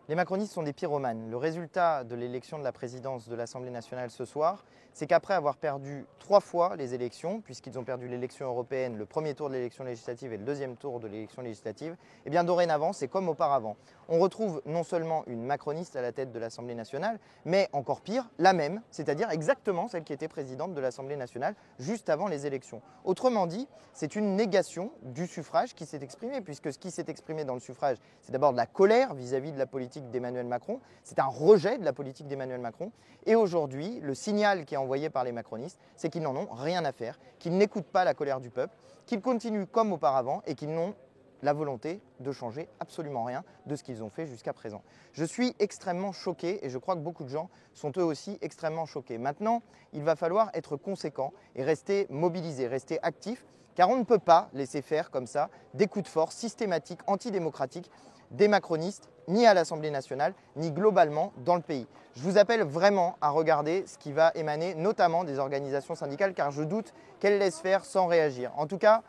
Les macronistes sont des pyromanes. Le résultat de l'élection de la présidence de l'Assemblée nationale ce soir, c'est qu'après avoir perdu 3 fois les élections, puisqu'ils ont perdu l'élection européenne, le premier tour de l'élection législative et le deuxième tour de l'élection législative, et bien dorénavant, c'est comme auparavant. On retrouve non seulement une macroniste à la tête de l'Assemblée nationale, mais encore pire, la même, c'est-à-dire exactement celle qui était présidente de l'Assemblée nationale juste avant les élections. Autrement dit, c'est une négation du suffrage qui s'est exprimée, puisque ce qui s'est exprimé dans le suffrage, c'est d'abord de la colère vis-à-vis de la politique d'Emmanuel Macron, c'est un rejet de la politique d'Emmanuel Macron, et aujourd'hui, le signal qui est envoyé par les macronistes, c'est qu'ils n'en ont rien à faire, qu'ils n'écoutent pas la colère du peuple, qu'ils continuent comme auparavant et qu'ils n'ont la volonté de changer absolument rien de ce qu'ils ont fait jusqu'à présent. Je suis extrêmement choqué et je crois que beaucoup de gens sont eux aussi extrêmement choqués. Maintenant, il va falloir être conséquent et rester mobilisé, rester actif, car on ne peut pas laisser faire comme ça des coups de force systématiques, antidémocratiques des macronistes, ni à l'Assemblée nationale, ni globalement dans le pays. Je vous appelle vraiment à regarder ce qui va émaner notamment des organisations syndicales, car je doute qu'elles laissent faire sans réagir. En tout cas,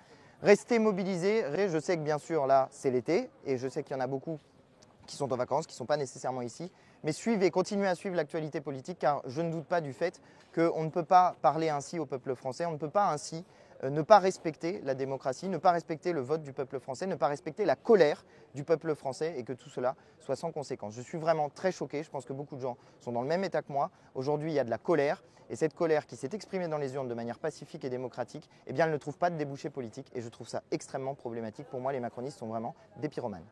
restez mobilisés. Je sais que bien sûr là c'est l'été et je sais qu'il y en a beaucoup qui sont en vacances, qui ne sont pas nécessairement ici. Mais suivez, continuez à suivre l'actualité politique car je ne doute pas du fait qu'on ne peut pas parler ainsi au peuple français, on ne peut pas ainsi ne pas respecter la démocratie, ne pas respecter le vote du peuple français, ne pas respecter la colère du peuple français et que tout cela soit sans conséquence. Je suis vraiment très choqué, je pense que beaucoup de gens sont dans le même état que moi. Aujourd'hui, il y a de la colère et cette colère qui s'est exprimée dans les urnes de manière pacifique et démocratique, eh bien, elle ne trouve pas de débouché politique et je trouve ça extrêmement problématique. Pour moi, les macronistes sont vraiment des pyromanes.